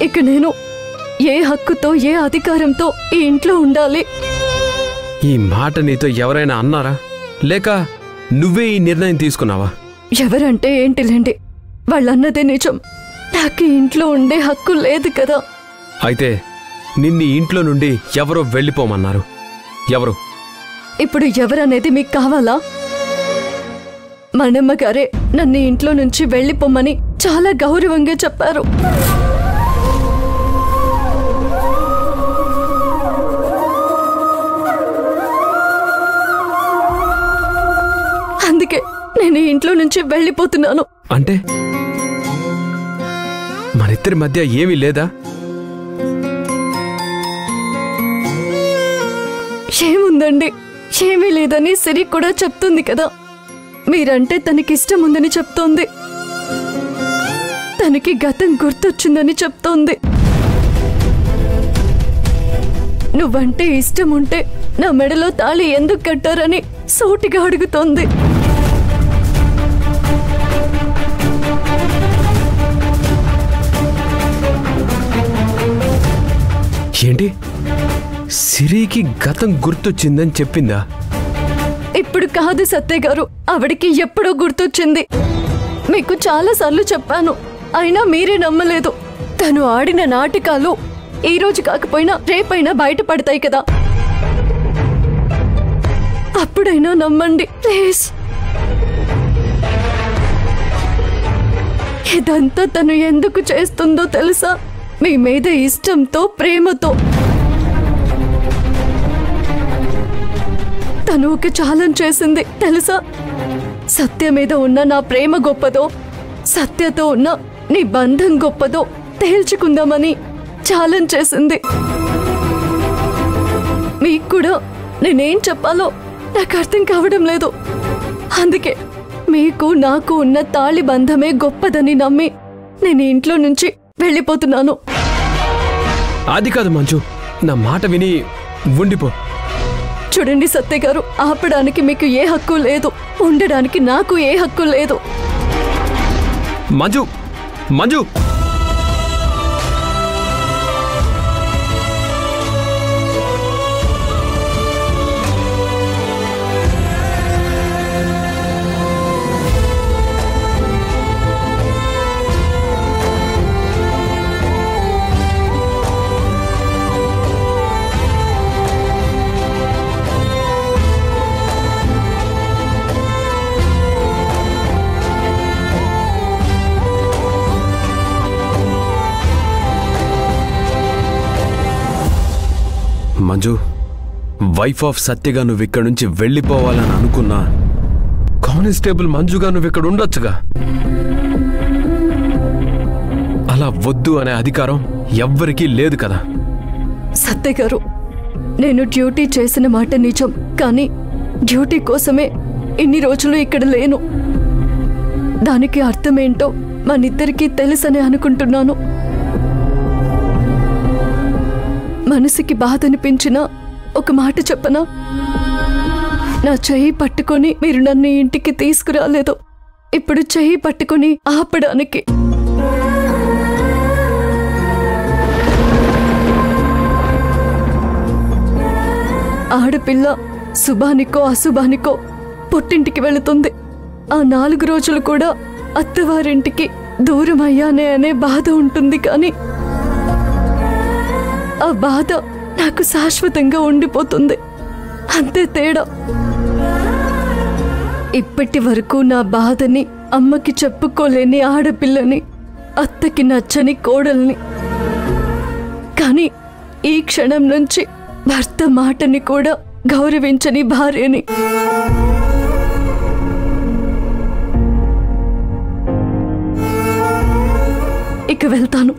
ఇక నేను ఏ హక్కుతో ఏ అధికారంతో ఈ ఇంట్లో ఉండాలి? ఈ మాట నీతో ఎవరైనా అన్నారా, లేక నువ్వే ఈ నిర్ణయం తీసుకున్నావా? ఎవరంటే ఏంటిలేండి, వాళ్ళన్నదే నిజం. నాకు ఈ ఇంట్లో ఉండే హక్కు లేదు కదా. అయితే నిన్ను ఇంట్లో నుండి ఎవరో వెళ్ళిపోమన్నారు? ఎవరు? ఇప్పుడు ఎవరనేది మీకు కావాలా? మనమ్మ గారే నన్ను ఇంట్లో నుంచి వెళ్ళిపోమని చాలా గౌరవంగా చెప్పారు. అందుకే నేను ఇంట్లో నుంచి వెళ్ళిపోతున్నాను. అంటే మనిద్దరి మధ్య ఏమీ లేదా? ఏముందండి, ఏమీ లేదని సిరి కూడా చెప్తుంది కదా. మీరంటే తనకిష్టం ఉందని చెప్తోంది, తనకి గతం గుర్తొచ్చిందని చెప్తోంది. నువ్వంటే ఇష్టం ఉంటే నా మెడలో తాళి ఎందుకు కట్టారని సూటిగా అడుగుతోంది. ఏంటి, సిరికి గతం గుర్తొచ్చిందని చెప్పిందా? ఇప్పుడు కాదు సత్య గారు, ఆవిడికి ఎప్పుడో గుర్తొచ్చింది. మీకు చాలా సార్లు చెప్పాను, అయినా మీరే నమ్మలేదు. తను ఆడిన నాటకాలు ఈ రోజు కాకపోయినా రేపైనా బయటపడతాయి కదా, అప్పుడైనా నమ్మండి ప్లీజ్. ఇదంతా తను ఎందుకు చేస్తుందో తెలుసా? మీ మీద ఇష్టంతో, ప్రేమతో. తను ఒక ఛాలెంజ్ చేసింది తెలుసా? సత్య మీద ఉన్న నా ప్రేమ గొప్పదో, సత్యతో ఉన్న నీ బంధం గొప్పదో తేల్చుకుందామని ఛాలెంజ్ చేసింది. మీకు కూడా నేనేం చెప్పాలో నాకు అర్థం కావడం లేదు. అందుకే మీకు నాకు ఉన్న తాళి బంధమే గొప్పదని నమ్మి నేను ఇంట్లో నుంచి వెళ్ళిపోతున్నాను. అది కాదు మంజు, నా మాట విని ఉండిపో. చూడండి సత్య గారు, ఆపడానికి మీకు ఏ హక్కు లేదు, ఉండడానికి నాకు ఏ హక్కు లేదు. మంజు, మంజు, మంజు, వైఫ్ ఆఫ్ సత్యగా నువ్వు ఇక్కడి నుంచి వెళ్ళిపోవాలని అనుకున్నా, కానిస్టేబుల్ మంజుగా నువ్వు ఇక్కడ ఉండొచ్చుగా. అలా వద్దు అనే అధికారం ఎవ్వరికీ లేదు కదా. సత్య గారు, నేను డ్యూటీ చేసిన మాట నిజం, కానీ డ్యూటీ కోసమే ఇన్ని రోజులు ఇక్కడ లేను. దానికి అర్థమేంటో మనిద్దరికీ తెలుసని అనుకుంటున్నాను. మనసుకి బాధ అనిపించినా ఒక మాట చెప్పనా? నా చెయ్యి పట్టుకొని మీరు నన్ను ఇంటికి తీసుకురాలేదు, ఇప్పుడు చెయ్యి పట్టుకొని ఆపడానికి. ఆడపిల్ల శుభానికో అశుభానికో పుట్టింటికి వెళుతుంది. ఆ 4 రోజులు కూడా అత్తవారింటికి దూరం అయ్యానే అనే బాధ ఉంటుంది, కానీ ఆ బాధ నాకు శాశ్వతంగా ఉండిపోతుంది. అంతే తేడా. ఇప్పటి వరకు నా బాధని అమ్మకి చెప్పుకోలేని ఆడపిల్లని, అత్తకి నచ్చని కోడల్ని, కానీ ఈ క్షణం నుంచి భర్త మాటని కూడా గౌరవించని భార్యని. ఇక వెళ్తాను.